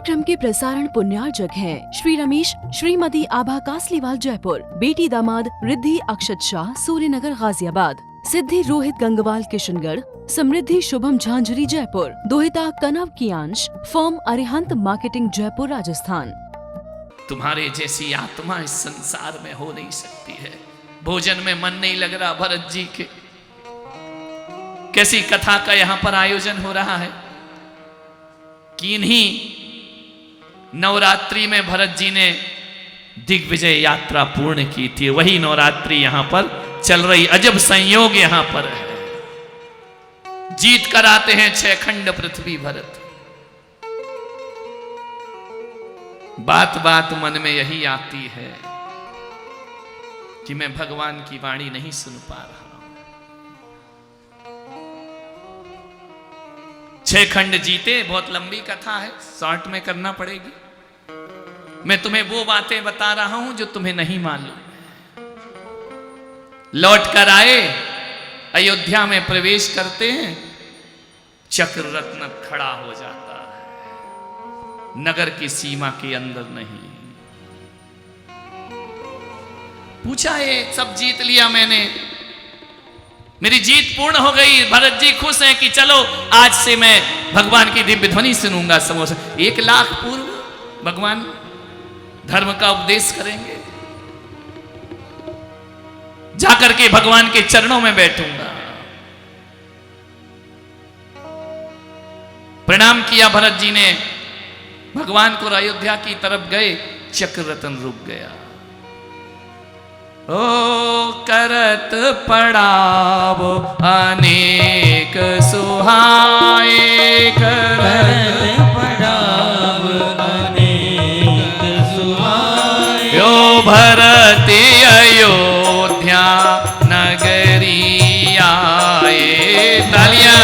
कार्यक्रम के प्रसारण पुण्यार्जक हैं श्री रमेश श्रीमती आभा कासलीवाल जयपुर, बेटी दामाद रिद्धि अक्षत शाह सूर्यनगर गाजियाबाद, सिद्धि रोहित गंगवाल किशनगढ़, समृद्धि शुभम झांझरी जयपुर, दोहिता कनव कियांश फर्म अरिहंत मार्केटिंग जयपुर राजस्थान। तुम्हारे जैसी आत्मा इस संसार में हो नहीं सकती है। भोजन में मन नहीं लग रहा भरत जी के। कैसी कथा का यहाँ पर आयोजन हो रहा है कि इन्हीं नवरात्रि में भरत जी ने दिग्विजय यात्रा पूर्ण की थी। वही नवरात्रि यहाँ पर चल रही। अजब संयोग यहाँ पर है। जीत कर आते हैं 6 खंड पृथ्वी भरत। बात बात मन में यही आती है कि मैं भगवान की वाणी नहीं सुन पा रहा हूं। 6 खंड जीते। बहुत लंबी कथा है, शॉर्ट में करना पड़ेगी। मैं तुम्हें वो बातें बता रहा हूं जो तुम्हें नहीं मालूम। लौट कर आए, अयोध्या में प्रवेश करते हैं, चक्र रत्न खड़ा हो जाता है। नगर की सीमा के अंदर नहीं। पूछा ये सब जीत लिया मैंने, मेरी जीत पूर्ण हो गई। भरत जी खुश हैं कि चलो आज से मैं भगवान की दिव्य ध्वनि सुनूंगा। समोसा 1 लाख पूर्व भगवान धर्म का उपदेश करेंगे। जाकर के भगवान के चरणों में बैठूंगा। प्रणाम किया भरत जी ने भगवान को। अयोध्या की तरफ गए, चक्र रत्न रुक गया। ओ करत पड़ाव अनेक सुहाए, करत पड़ाव अनेक सुहाए। यो भरत अयोध्या नगरी आए। तालियां।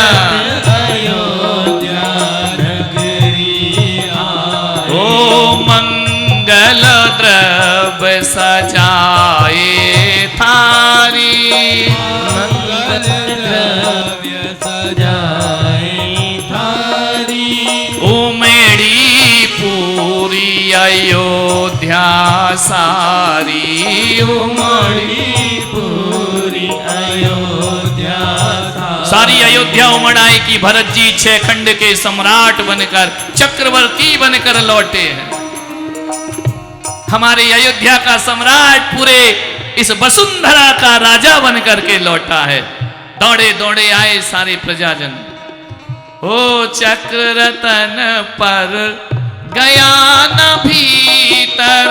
अयोध्या नगरी आए। ओ मंगल द्रव्य सजाए थारी, मंगल द्रव्य सजाए थारी। उमड़ी पूरी अयोध्या सारी, उमड़ी पूरी अयोध्या सारी। अयोध्या उमड़ आई कि भरत जी 6 खंड के सम्राट बनकर, चक्रवर्ती बनकर लौटे हैं। हमारे अयोध्या का सम्राट पूरे इस वसुंधरा का राजा बनकर के लौटा है। दौड़े दौड़े आए सारे प्रजाजन। ओ चक्र रतन पर गया न भीतर,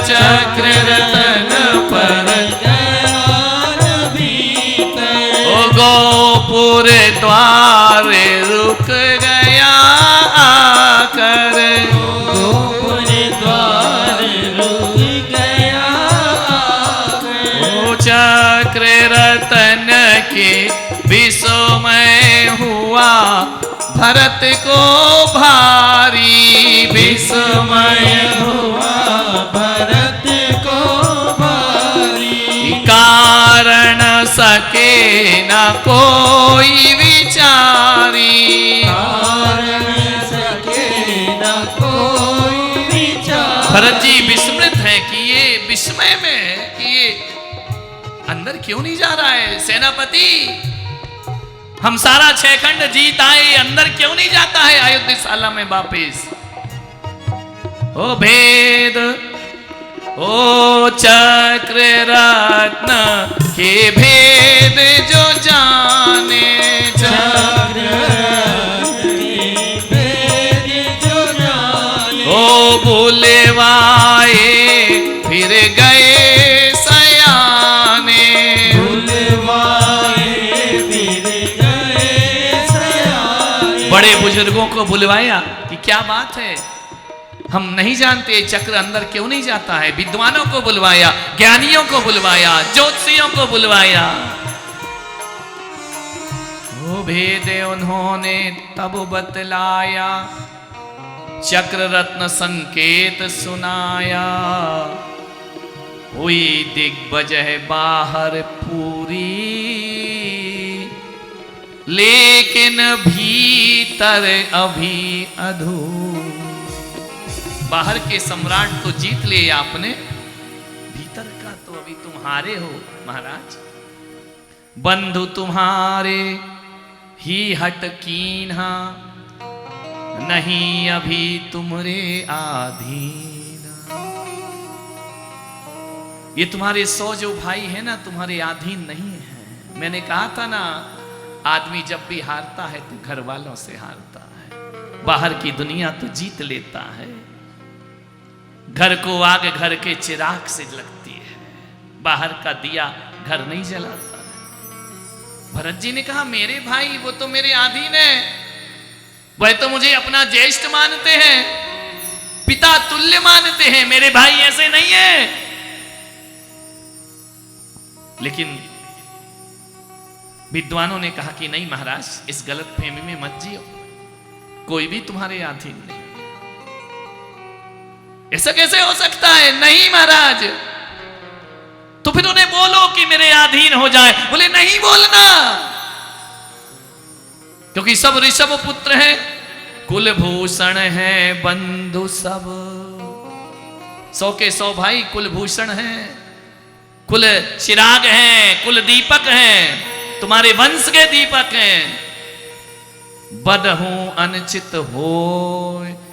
चक्र रतन पर गया न भीतर। ओ गोपुर द्वार रुक गया आकर, गोपुर द्वार रुक गया आकर। ओ चक्र रतन के विस्मय हुआ भरत को भारी, विस्मय हुआ भरत को भारी। कारण सके न कोई विचारी, कारण सके न कोई विचारी। भरत जी विस्मृत है कि ये विस्मय में है कि ये अंदर क्यों नहीं जा रहा है। सेनापति, हम सारा 6 खंड जीत आए, अंदर क्यों नहीं जाता है अयोध्याशाला में वापिस। ओ भेद, ओ चक्र रत्न के भेद जो जाने, चक्र रत्न के भेद जो जाने। ओ बुलवाए फिर गए सयाने, बुलवाए फिर गए सयाने। बड़े बुजुर्गों को बुलवाया कि क्या बात है, हम नहीं जानते चक्र अंदर क्यों नहीं जाता है। विद्वानों को बुलवाया, ज्ञानियों को बुलवाया, ज्योतिषियों को बुलवाया। वो भेद उन्होंने तब बतलाया, चक्र रत्न संकेत सुनाया। हुई दिग्विजय बाहर पूरी, लेकिन भीतर अभी अधूरी। बाहर के सम्राट तो जीत लिए आपने, भीतर का तो अभी तुम हारे हो महाराज। बंधु तुम्हारे ही हट कीन्हा, नहीं अभी तुमरे आधीन। ये तुम्हारे 100 जो भाई है ना, तुम्हारे अधीन नहीं है। मैंने कहा था ना, आदमी जब भी हारता है तो घर वालों से हारता है, बाहर की दुनिया तो जीत लेता है। घर को आग घर के चिराग से लगती है, बाहर का दिया घर नहीं जलाता। भरत जी ने कहा मेरे भाई वो तो मेरे अधीन है, वह तो मुझे अपना ज्येष्ठ मानते हैं, पिता तुल्य मानते हैं, मेरे भाई ऐसे नहीं है। लेकिन विद्वानों ने कहा कि नहीं महाराज, इस गलत फहमी में मत जियो, कोई भी तुम्हारे अधीन नहीं। ऐसा कैसे हो सकता है? नहीं महाराज। तो फिर उन्हें बोलो कि मेरे अधीन हो जाए। बोले नहीं बोलना, क्योंकि सब ऋषभ पुत्र हैं, कुलभूषण है बंधु सब। 100 के 100 भाई कुलभूषण हैं, कुल चिराग हैं, कुल दीपक हैं, तुम्हारे वंश के दीपक हैं। बदहू अनुचित हो,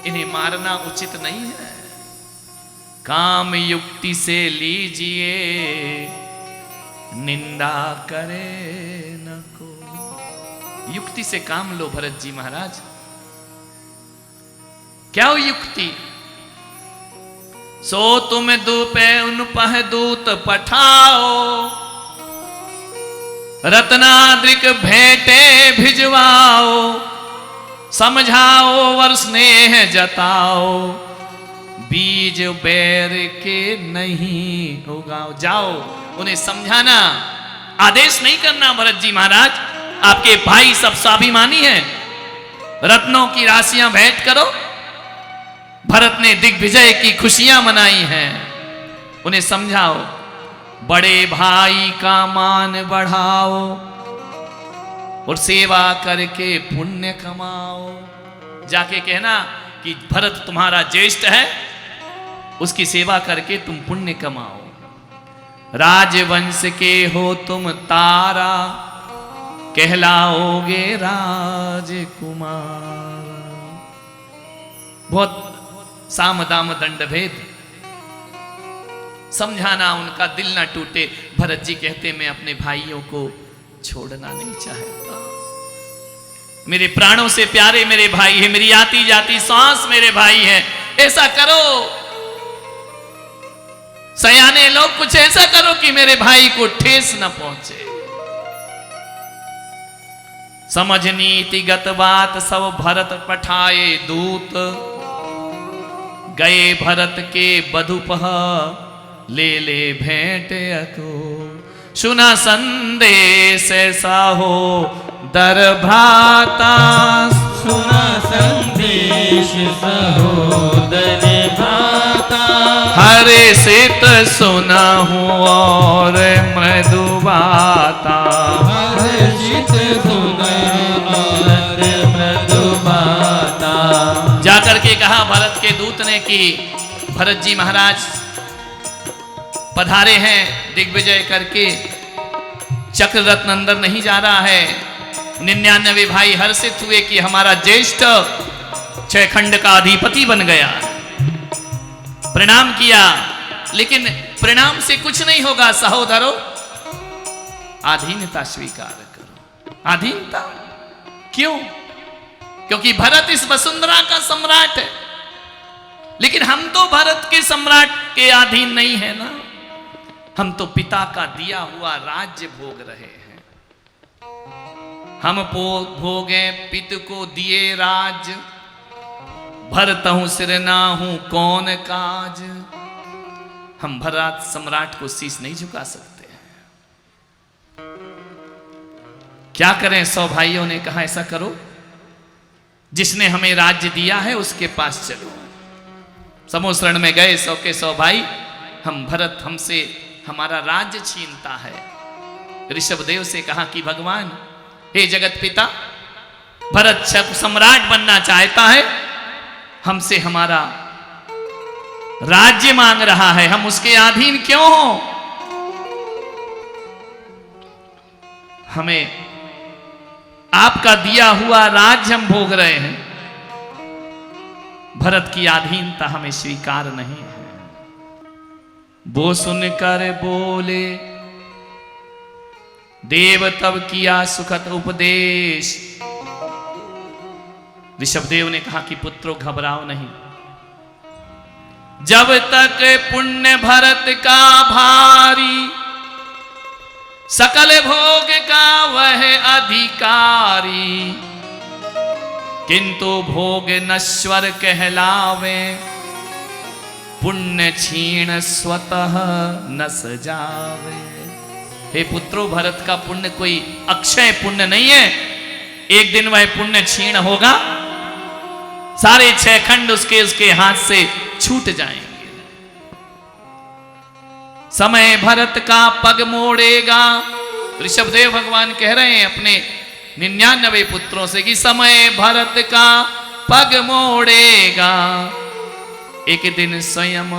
इन्हें मारना उचित नहीं है। काम युक्ति से लीजिए, निंदा करे न को। युक्ति से काम लो भरत जी महाराज। क्या हो युक्ति? सो तुम दूपे उन पह दूत पठाओ, रत्नाद्रिक भेंटे भिजवाओ, समझाओ वर स्नेह जताओ, बीज बैर के नहीं उगाओ। जाओ उन्हें समझाना, आदेश नहीं करना। भरत जी महाराज आपके भाई सब स्वाभिमानी हैं, रत्नों की राशियां भेंट करो। भरत ने दिग्विजय की खुशियां मनाई हैं, उन्हें समझाओ, बड़े भाई का मान बढ़ाओ और सेवा करके पुण्य कमाओ। जाके कहना कि भरत तुम्हारा ज्येष्ठ है, उसकी सेवा करके तुम पुण्य कमाओ। राजवंश के हो तुम तारा, कहलाओगे राजकुमार। बहुत साम दाम दंड भेद समझाना, उनका दिल ना टूटे। भरत जी कहते मैं अपने भाइयों को छोड़ना नहीं चाहता, मेरे प्राणों से प्यारे मेरे भाई है, मेरी आती जाती सांस मेरे भाई है। ऐसा करो सयाने लोग, कुछ ऐसा करो कि मेरे भाई को ठेस न पहुंचे। समझ नीतिगत बात सब भरत पठाए दूत, गए भरत के बधुपह ले ले भेंट अको। सुना संदेश ऐसा हो दर भ्राता, सुना संदेश सहोदर भ्राता। हरे सित सुना हूँ और मृदु बाता, हर्षित सुना और मृदु बाता। जाकर के कहा भरत के दूत ने कि भरत जी महाराज पधारे हैं दिग्विजय करके, चक्र रत्न अंदर नहीं जा रहा है। 99 भाई हर्षित हुए कि हमारा ज्येष्ठ 6 खंड का अधिपति बन गया। प्रणाम किया, लेकिन प्रणाम से कुछ नहीं होगा सहोदरों, अधीनता स्वीकार करो। अधीनता क्यों? क्योंकि भरत इस वसुंधरा का सम्राट है, लेकिन हम तो भरत के सम्राट के अधीन नहीं है ना, हम तो पिता का दिया हुआ राज्य भोग रहे हैं। हम भोगे पिता को दिए राज, भरतहूं सिर नाहूं कौन काज। हम भरत सम्राट को शीश नहीं झुका सकते हैं। क्या करें? 100 भाइयों ने कहा ऐसा करो, जिसने हमें राज्य दिया है उसके पास चलो। समूह शरण में गए 100 के 100 भाई। हम भरत हमसे हमारा राज्य छीनता है। ऋषभदेव से कहा कि भगवान, हे जगत पिता, भरत सम्राट बनना चाहता है, हमसे हमारा राज्य मांग रहा है, हम उसके अधीन क्यों हो? हमें आपका दिया हुआ राज्य हम भोग रहे हैं, भरत की अधीनता हमें स्वीकार नहीं है। वो सुनकर बोले, देव तब किया सुखद उपदेश। ऋषभदेव ने कहा कि पुत्रों घबराओ नहीं, जब तक पुण्य भरत का भारी, सकल भोग का वह अधिकारी, किंतु भोग नश्वर कहलावे, पुण्य क्षीण स्वतः नस जावे। हे पुत्रों, भरत का पुण्य कोई अक्षय पुण्य नहीं है, एक दिन वह पुण्य क्षीण होगा, सारे 6 खंड उसके हाथ से छूट जाएंगे। समय भरत का पग मोड़ेगा। ऋषभदेव भगवान कह रहे हैं अपने 99 पुत्रों से कि समय भरत का पग मोड़ेगा, एक दिन स्वयं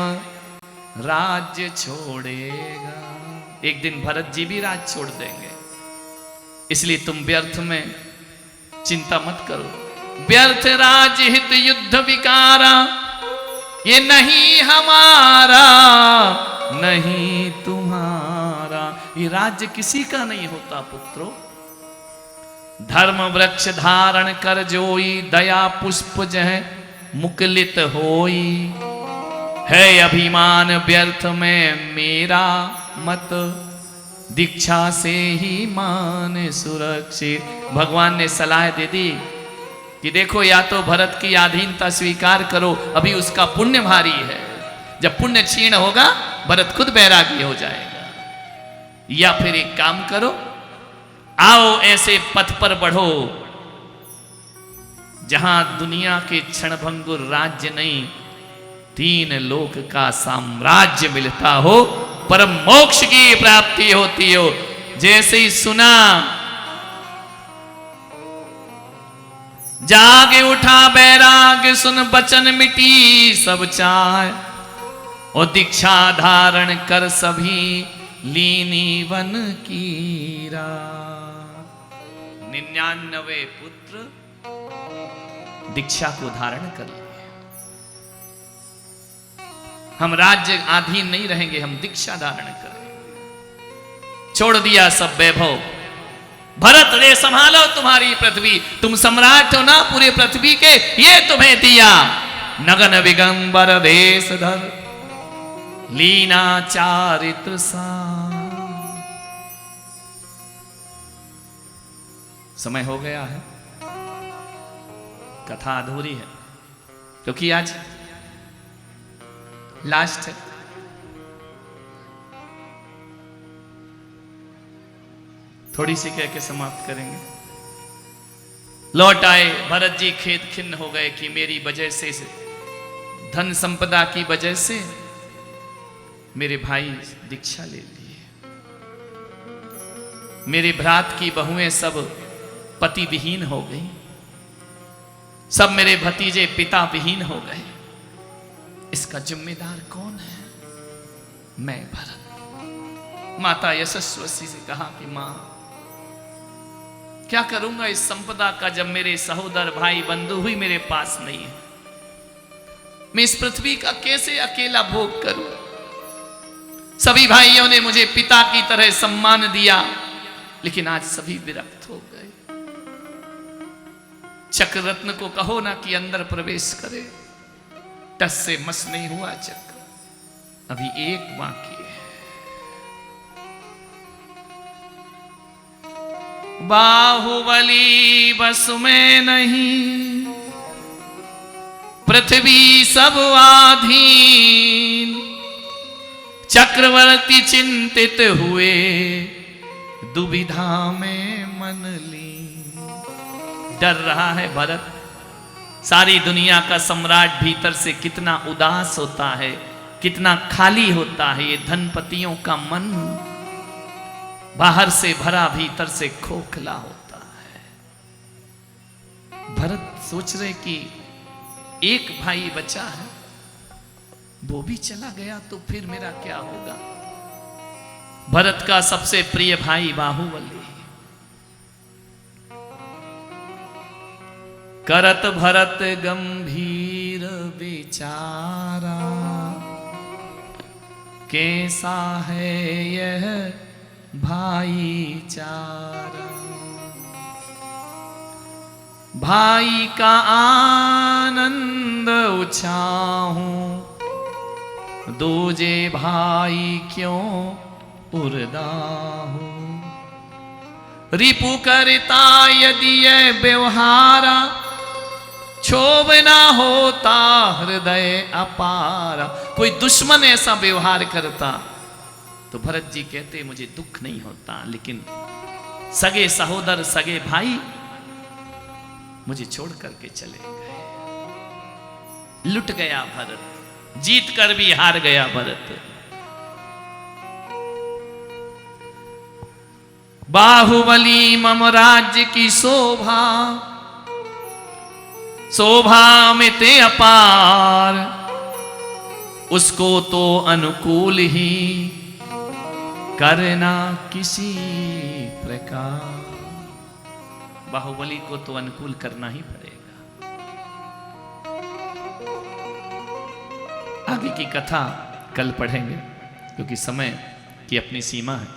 राज्य छोड़ेगा। एक दिन भरत जी भी राज छोड़ देंगे, इसलिए तुम व्यर्थ में चिंता मत करो। व्यर्थ राज हित युद्ध विकारा, ये नहीं हमारा नहीं तुम्हारा। ये राज्य किसी का नहीं होता पुत्रों। धर्म वृक्ष धारण कर जोई, दया पुष्प जह मुकुलित होई। है अभिमान व्यर्थ में मेरा मत, दीक्षा से ही मान सुरक्षित। भगवान ने सलाह दे दी कि देखो, या तो भरत की अधीनता स्वीकार करो, अभी उसका पुण्य भारी है, जब पुण्य क्षीण होगा भरत खुद बैरागी हो जाएगा, या फिर एक काम करो, आओ ऐसे पथ पर बढ़ो जहां दुनिया के क्षणभंगुर राज्य नहीं, 3 लोक का साम्राज्य मिलता हो, परम मोक्ष की प्राप्ति होती हो। जैसे ही सुना, जागे उठा बैराग, सुन बचन मिटी सब चाह, और दीक्षा धारण कर सभी लीनी वन कीरा। 99 पुत्र दीक्षा को धारण कर लिए। हम राज्य अधीन नहीं रहेंगे, हम दीक्षा धारण करेंगे। छोड़ दिया सब वैभव। भरत रे संभालो तुम्हारी पृथ्वी, तुम सम्राट हो ना पूरे पृथ्वी के, ये तुम्हें दिया। नगन विगंबर देश धर, लीना चारित्र सा। समय हो गया है, कथा अधूरी है, क्योंकि आज लास्ट है। थोड़ी सी कह के समाप्त करेंगे। लौट आए भरत जी, खेद खिन्न हो गए कि मेरी वजह से, धन संपदा की वजह से मेरे भाई दीक्षा ले लिए, मेरे भ्रात की बहुएं सब पति विहीन हो गई, सब मेरे भतीजे पिता विहीन हो गए। इसका जिम्मेदार कौन है? मैं भरत। माता यशस्वी से कहा कि मां, क्या करूंगा इस संपदा का, जब मेरे सहोदर भाई बंधु भी मेरे पास नहीं है। मैं इस पृथ्वी का कैसे अकेला भोग करूं? सभी भाइयों ने मुझे पिता की तरह सम्मान दिया, लेकिन आज सभी विरक्त हो गए। चक्ररत्न को कहो ना कि अंदर प्रवेश करे, टस से मस नहीं हुआ चक्र, अभी एक बाकी है। बाहुबली बस में नहीं, पृथ्वी सब आधीन। चक्रवर्ती चिंतित हुए, दुविधा में मन लीन। डर रहा है भरत, सारी दुनिया का सम्राट भीतर से कितना उदास होता है, कितना खाली होता है ये धनपतियों का मन, बाहर से भरा भीतर से खोखला होता है। भरत सोच रहे कि एक भाई बचा है, वो भी चला गया तो फिर मेरा क्या होगा। भरत का सबसे प्रिय भाई बाहुबली, करत भरत गंभीर विचारा, कैसा है यह भाईचारा। भाई का आनंद उछाहूं, दूजे भाई क्यों उर्दाहूं। रिपु करता यदि यह व्यवहारा, क्षोभ ना होता हृदय अपारा। कोई दुश्मन ऐसा व्यवहार करता तो भरत जी कहते मुझे दुख नहीं होता, लेकिन सगे सहोदर सगे भाई मुझे छोड़ करके चले गए। लुट गया भरत, जीत कर भी हार गया भरत। बाहुबली मम राज्य की शोभा, शोभा में ते अपार, उसको तो अनुकूल ही करना किसी प्रकार। बाहुबली को तो अनुकूल करना ही पड़ेगा। आगे की कथा कल पढ़ेंगे, क्योंकि समय की अपनी सीमा है,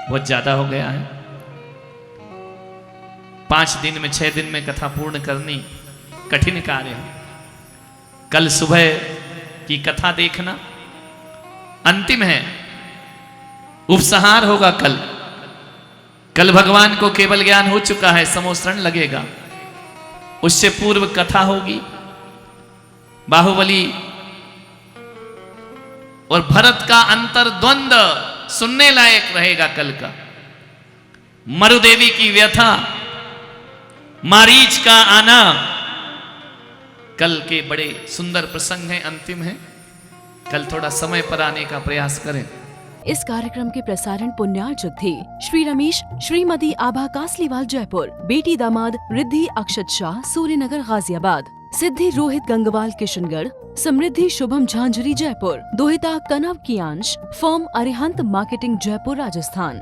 बहुत ज्यादा हो गया है। 5 दिन में 6 दिन में कथा पूर्ण करनी कठिन कार्य है। कल सुबह की कथा देखना, अंतिम है, उपसंहार होगा कल। कल भगवान को केवल ज्ञान हो चुका है, समोसरण लगेगा, उससे पूर्व कथा होगी। बाहुबली और भरत का अंतर्द्वंद सुनने लायक रहेगा कल का। मरुदेवी की व्यथा, मारीच का आना, कल के बड़े सुंदर प्रसंग हैं, अंतिम है। कल थोड़ा समय पर आने का प्रयास करें। इस कार्यक्रम के प्रसारण पुण्यार्चक थे श्री रमेश श्रीमती आभा कासलीवाल जयपुर, बेटी दामाद रिद्धि अक्षत शाह सूर्यनगर गाजियाबाद, सिद्धि रोहित गंगवाल किशनगढ़, समृद्धि शुभम झांझरी जयपुर, दोहिता कनव कियांश, फर्म अरिहंत मार्केटिंग जयपुर राजस्थान।